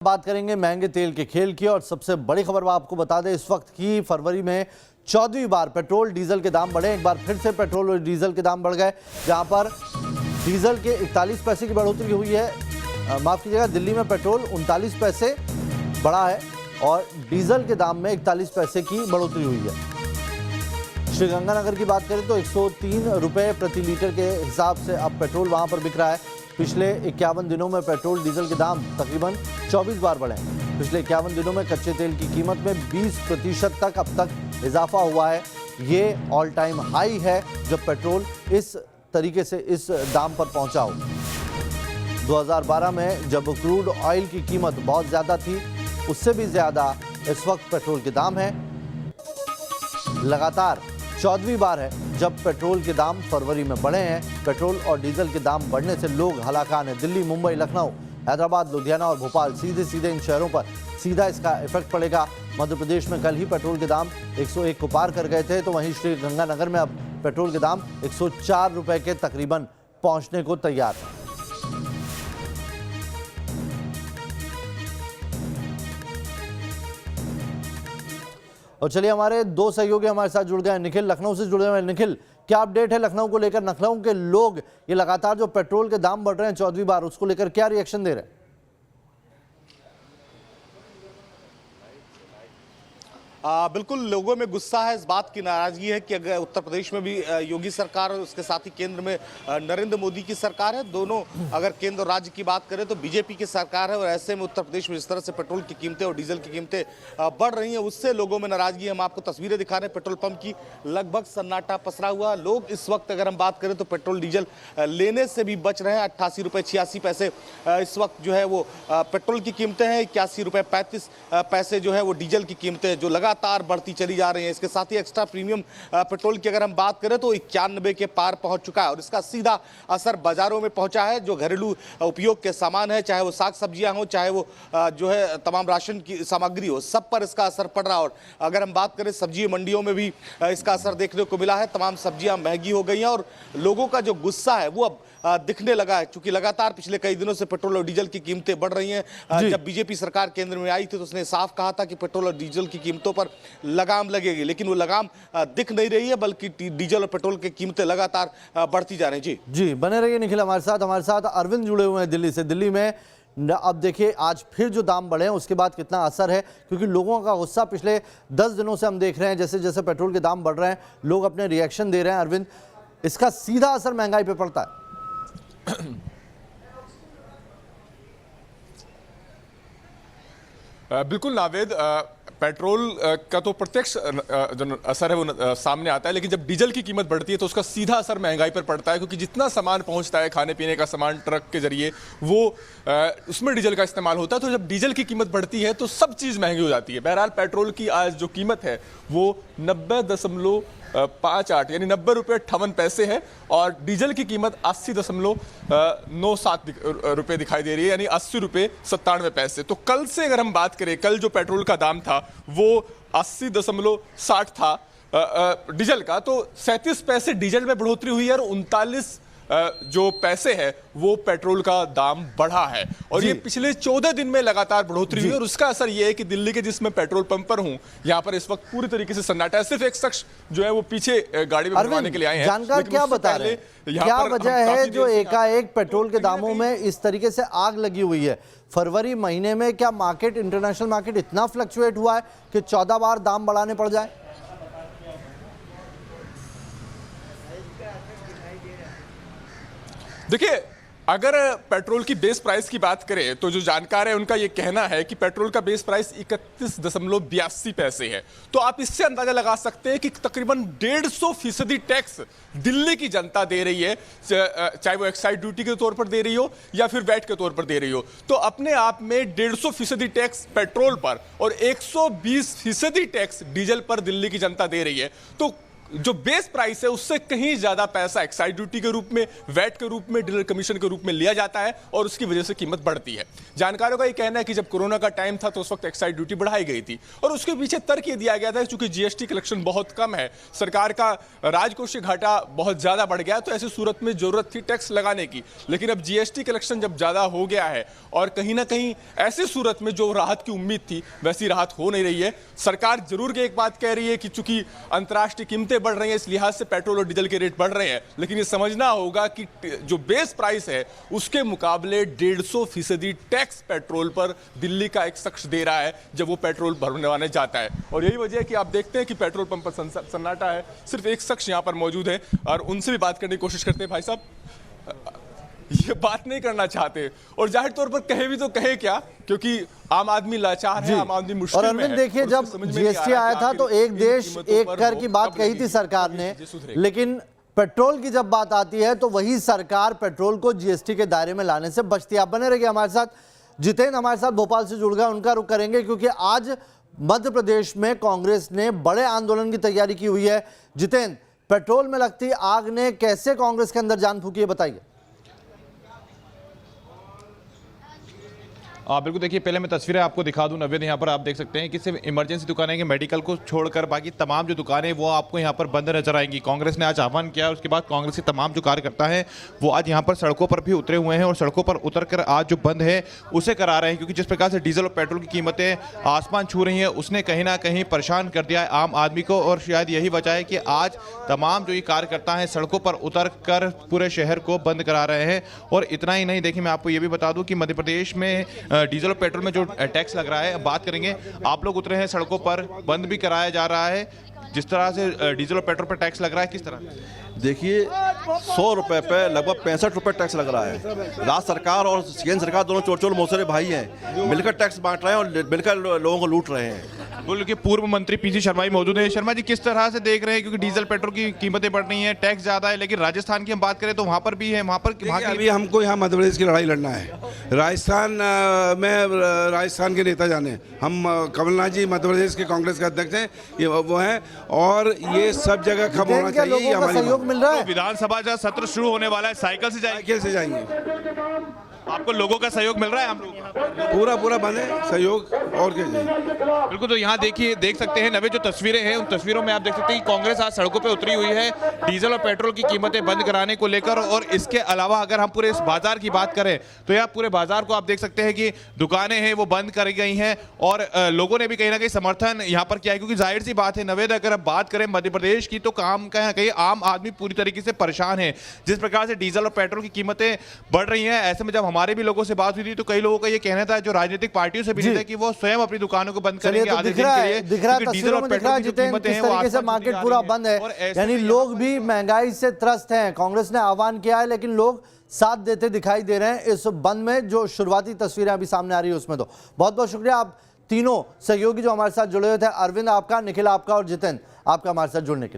बात करेंगे महंगे तेल के खेल की और सबसे बड़ी खबर आपको बता दें इस वक्त की फरवरी में 14वीं बार पेट्रोल डीजल के दाम बढ़े। एक बार फिर से पेट्रोल और डीजल के दाम बढ़ गए, जहां पर डीजल के 41 पैसे की बढ़ोतरी हुई है। माफ कीजिएगा, दिल्ली में पेट्रोल 39 पैसे बढ़ा है और डीजल के दाम में 41 पैसे की बढ़ोतरी हुई है। श्रीगंगानगर की बात करें तो 103 रुपये प्रति लीटर के हिसाब से अब पेट्रोल वहां पर बिक रहा है। पिछले 51 दिनों में पेट्रोल डीजल के दाम तकरीबन 24 बार बढ़े। पिछले 51 दिनों में कच्चे तेल की कीमत में 20% तक अब तक इजाफा हुआ है। ये ऑल टाइम हाई है जब पेट्रोल इस तरीके से इस दाम पर पहुंचा हो। 2012 में जब क्रूड ऑयल की कीमत बहुत ज़्यादा थी, उससे भी ज़्यादा इस वक्त पेट्रोल के दाम है। लगातार 14वीं बार है जब पेट्रोल के दाम फरवरी में बढ़े हैं। पेट्रोल और डीजल के दाम बढ़ने से लोग हलाकान हैं। दिल्ली, मुंबई, लखनऊ, हैदराबाद, लुधियाना और भोपाल सीधे इन शहरों पर सीधा इसका इफेक्ट पड़ेगा। मध्य प्रदेश में कल ही पेट्रोल के दाम 101 को पार कर गए थे, तो वहीं श्रीगंगानगर में अब पेट्रोल के दाम 104 रुपये के तकरीबन पहुंचने को तैयार है। और चलिए, हमारे दो सहयोगी हमारे साथ जुड़ गए हैं। निखिल लखनऊ से जुड़े हुए हैं। निखिल, क्या अपडेट है लखनऊ को लेकर? लखनऊ के लोग ये लगातार जो पेट्रोल के दाम बढ़ रहे हैं 14वीं बार, उसको लेकर क्या रिएक्शन दे रहे हैं? बिल्कुल, लोगों में गुस्सा है, इस बात की नाराजगी है कि अगर उत्तर प्रदेश में भी योगी सरकार और उसके साथ ही केंद्र में नरेंद्र मोदी की सरकार है। दोनों अगर केंद्र और राज्य की बात करें तो बीजेपी की सरकार है, और ऐसे में उत्तर प्रदेश में जिस तरह से पेट्रोल की कीमतें और डीजल की कीमतें बढ़ रही हैं, उससे लोगों में नाराजगी है। हम आपको तस्वीरें दिखा रहे हैं पेट्रोल पंप की, लगभग सन्नाटा पसरा हुआ। लोग इस वक्त अगर हम बात करें तो पेट्रोल डीजल लेने से भी बच रहे हैं। 88 रुपये 86 पैसे इस वक्त जो है वो पेट्रोल की कीमतें हैं। 81 रुपये 35 पैसे जो है वो डीजल की कीमतें जो लगातार बढ़ती चली जा रही है। इसके साथ ही एक्स्ट्रा प्रीमियम पेट्रोल की अगर हम बात करें तो 91 के पार पहुंच चुका है, और इसका सीधा असर बाजारों में पहुंचा है। जो घरेलू उपयोग के सामान है, चाहे वो साग सब्जियां हो, चाहे वो जो है तमाम राशन की सामग्री हो, सब पर इसका असर पड़ रहा है। और अगर हम बात करें सब्जी मंडियों में भी इसका असर देखने को मिला है। तमाम सब्जियां महंगी हो गई हैं और लोगों का जो गुस्सा है वो अब दिखने लगा है, क्योंकि लगातार पिछले कई दिनों से पेट्रोल और डीजल की कीमतें बढ़ रही हैं। जब बीजेपी सरकार केंद्र में आई थी तो उसने साफ कहा था कि पेट्रोल और डीजल की कीमतों पर लगाम लगेगी, लेकिन वो लगाम दिख नहीं रही है, बल्कि डीजल और पेट्रोल की कीमतें लगातार बढ़ती जा रही हैं। जी बने रहिए निखिल हमारे साथ अरविंद जुड़े हुए हैं दिल्ली से। दिल्ली में अब देखिए आज फिर जो दाम बढ़े हैं उसके बाद कितना असर है, क्योंकि लोगों का गुस्सा पिछले 10 दिनों से हम देख रहे हैं। जैसे जैसे पेट्रोल के दाम बढ़ रहे हैं लोग अपने रिएक्शन दे रहे हैं। अरविंद, इसका सीधा असर महंगाई पे पड़ता है। बिल्कुल नावेद, पेट्रोल का तो प्रत्यक्ष जो असर है वो सामने आता है, लेकिन जब डीजल की कीमत बढ़ती है तो उसका सीधा असर महंगाई पर पड़ता है, क्योंकि जितना सामान पहुंचता है, खाने पीने का सामान ट्रक के जरिए, वो उसमें डीजल का इस्तेमाल होता है। तो जब डीजल की कीमत बढ़ती है तो सब चीज़ महंगी हो जाती है। बहरहाल पेट्रोल की आज जो कीमत है वो 90.58 यानी 90 रुपये 58 पैसे है, और डीजल की कीमत 80.97 रुपये दिखाई दे रही है, यानी 80 रुपये 97 पैसे। तो कल से अगर हम बात करें, कल जो पेट्रोल का दाम था वो 80.60 था डीजल का, तो 37 पैसे डीजल में बढ़ोतरी हुई है और 39 जो पैसे है वो पेट्रोल का दाम बढ़ा है। और ये पिछले 14 दिन में लगातार बढ़ोतरी हुई, और उसका असर ये है कि दिल्ली के जिसमें पेट्रोल पंप पर हूं, यहां पर इस वक्त पूरी तरीके से सन्नाटा है। सिर्फ एक शख्स जो है वो पीछे गाड़ी में भरवाने के लिए आए हैं। जानकार क्या बता रहे हैं, क्या वजह है जो एकाएक पेट्रोल के दामों में इस तरीके से आग लगी हुई है? फरवरी महीने में क्या मार्केट, इंटरनेशनल मार्केट इतना फ्लक्चुएट हुआ है कि 14 बार दाम बढ़ाने पड़ जाए? देखिए, अगर पेट्रोल की बेस प्राइस की बात करें तो जो जानकार है उनका यह कहना है कि पेट्रोल का बेस प्राइस 31.82 पैसे है। तो आप इससे अंदाजा लगा सकते हैं कि तकरीबन 150% टैक्स दिल्ली की जनता दे रही है, चाहे वो एक्साइज ड्यूटी के तौर पर दे रही हो या फिर वैट के तौर पर दे रही हो। तो अपने आप में 150% टैक्स पेट्रोल पर और 120% टैक्स डीजल पर दिल्ली की जनता दे रही है। तो जो बेस प्राइस है उससे कहीं ज्यादा पैसा एक्साइज ड्यूटी के रूप में, वैट के रूप में, डीलर कमीशन के रूप में लिया जाता है और उसकी वजह से कीमत बढ़ती है। जानकारों का यह कहना है कि जब कोरोना का टाइम था तो उस वक्त एक्साइज ड्यूटी बढ़ाई गई थी और उसके पीछे तर्क ये दिया गया था क्योंकि जीएसटी कलेक्शन बहुत कम है, सरकार का राजकोषीय घाटा बहुत ज्यादा बढ़ गया, तो ऐसी सूरत में जरूरत थी टैक्स लगाने की। लेकिन अब जीएसटी कलेक्शन जब ज्यादा हो गया है और कहीं ना कहीं ऐसी सूरत में जो राहत की उम्मीद थी वैसी राहत हो नहीं रही है। सरकार जरूर एक बात कह रही है कि चूंकि अंतर्राष्ट्रीय कीमतें बढ़ रही हैं इस लिहाज से पेट्रोल और डीजल के रेट बढ़ रहे हैं, लेकिन ये समझना होगा कि जो बेस प्राइस है उसके मुकाबले 150% टैक्स पेट्रोल पर दिल्ली का एक शख्स दे रहा है जब वो पेट्रोल भरवाने जाता है। और यही वजह है कि आप देखते हैं कि पेट्रोल पंप पर सन्नाटा है, सिर्फ एक शख्स यहां पर मौजूद है और उनसे भी बात करने की कोशिश करते हैं। भाई साहब, ये बात नहीं करना चाहते और जाहिर तौर पर कहे भी तो कहे क्या, क्योंकि आम आदमी लाचार है, आम आदमी मुश्किल में है। और अरविंद देखिए, जब जीएसटी आया था तो एक देश एक कर की बात कही थी सरकार ने, लेकिन पेट्रोल की जब बात आती है तो वही सरकार पेट्रोल को जीएसटी के दायरे में लाने से बचती है। आप बने रहिए हमारे साथ। जितेंद्र हमारे साथ भोपाल से जुड़ गए, उनका रुख करेंगे क्योंकि आज मध्य प्रदेश में कांग्रेस ने बड़े आंदोलन की तैयारी की हुई है। जितेंद्र, पेट्रोल में लगती आग ने कैसे कांग्रेस के अंदर जान फूकी है, बताइए। बिल्कुल, देखिए पहले मैं तस्वीरें आपको दिखा दूं नवेद। यहाँ पर आप देख सकते हैं कि सिर्फ इमरजेंसी दुकानें कि मेडिकल को छोड़कर बाकी तमाम जो दुकानें वो आपको यहाँ पर बंद नजर आएंगी। कांग्रेस ने आज आह्वान किया, उसके बाद कांग्रेस के तमाम जो कार्यकर्ता हैं वो आज यहाँ पर सड़कों पर भी उतरे हुए हैं और सड़कों पर उतरकर आज जो बंद है उसे करा रहे हैं, क्योंकि जिस प्रकार से डीजल और पेट्रोल की कीमतें आसमान छू रही हैं उसने कहीं ना कहीं परेशान कर दिया है आम आदमी को। और शायद यही वजह है कि आज तमाम जो ये कार्यकर्ता हैं सड़कों पर उतर कर पूरे शहर को बंद करा रहे हैं। और इतना ही नहीं, देखिए मैं आपको ये भी बता दूं कि मध्य प्रदेश में डीजल और पेट्रोल में जो टैक्स लग रहा है, अब बात करेंगे। आप लोग उतरे हैं सड़कों पर, बंद भी कराया जा रहा है। जिस तरह से डीजल और पेट्रोल पर टैक्स लग रहा है, किस तरह? देखिए 100 रुपए पे लगभग 65 रुपए टैक्स लग रहा है। राज्य सरकार और केंद्र सरकार दोनों चोर चोर मौसेरे भाई हैं, मिलकर टैक्स बांट रहे हैं और मिलकर लोगों को लूट रहे हैं। बोल के पूर्व मंत्री पीसी शर्मा जी मौजूद है। शर्मा जी, किस तरह से देख रहे हैं, क्योंकि डीजल पेट्रोल की कीमतें बढ़ रही हैं, टैक्स ज्यादा है, लेकिन राजस्थान की हम बात करें तो वहाँ पर भी है, वहाँ अभी हमको यहाँ मध्य प्रदेश की लड़ाई लड़ना है। राजस्थान में राजस्थान के नेता जाने, हम कमलनाथ जी मध्य प्रदेश के कांग्रेस के अध्यक्ष हैं, ये वो हैं, और ये सब जगह खत्म होना चाहिए। ये हमारी सहयोग मिल रहा है। विधानसभा का सत्र शुरू होने वाला है, साइकिल से जाएंगे। आपको लोगों का सहयोग मिल रहा है? हम लोग पूरा बने सहयोग और क्या चाहिए। बिल्कुल, तो यहाँ देखिए, देख सकते हैं नवे जो तस्वीरें हैं उन तस्वीरों में आप देख सकते हैं कि कांग्रेस आज सड़कों पे उतरी हुई है डीजल और पेट्रोल की कीमतें बंद कराने को लेकर। और इसके अलावा अगर हम पूरे इस बाजार की बात करें तो यहाँ पूरे बाजार को आप देख सकते हैं कि दुकानें हैं वो बंद करी गई हैं और लोगों ने भी कहीं ना कहीं समर्थन यहाँ पर किया है, क्योंकि जाहिर सी बात है नवेद, अगर अब बात करें मध्य प्रदेश की तो कहीं आम आदमी पूरी तरीके से परेशान है। जिस प्रकार से डीजल और पेट्रोल की कीमतें बढ़ रही हैं, ऐसे में जब हमारे भी लोगों से बात हुई थी तो कई लोगों का ये कहना था, जो राजनीतिक पार्टियों से भी नहीं था, कि वो स्वयं अपनी दुकानों को बंद करेंगे आधे दिन के लिए। दिख रहा है तस्वीरों में, दिख रहा है जितेंद्र किस तरीके से मार्केट पूरा बंद है, यानी लोग भी महंगाई से त्रस्त हैं। कांग्रेस ने आह्वान किया है लेकिन लोग साथ देते दिखाई दे रहे हैं इस बंद में। जो शुरुआती तस्वीरें अभी सामने आ रही है उसमें तो बहुत बहुत शुक्रिया आप तीनों सहयोगी जो हमारे साथ जुड़े हुए थे, अरविंद आपका, निखिल आपका और जितेंद्र आपका हमारे साथ जुड़ने के लिए।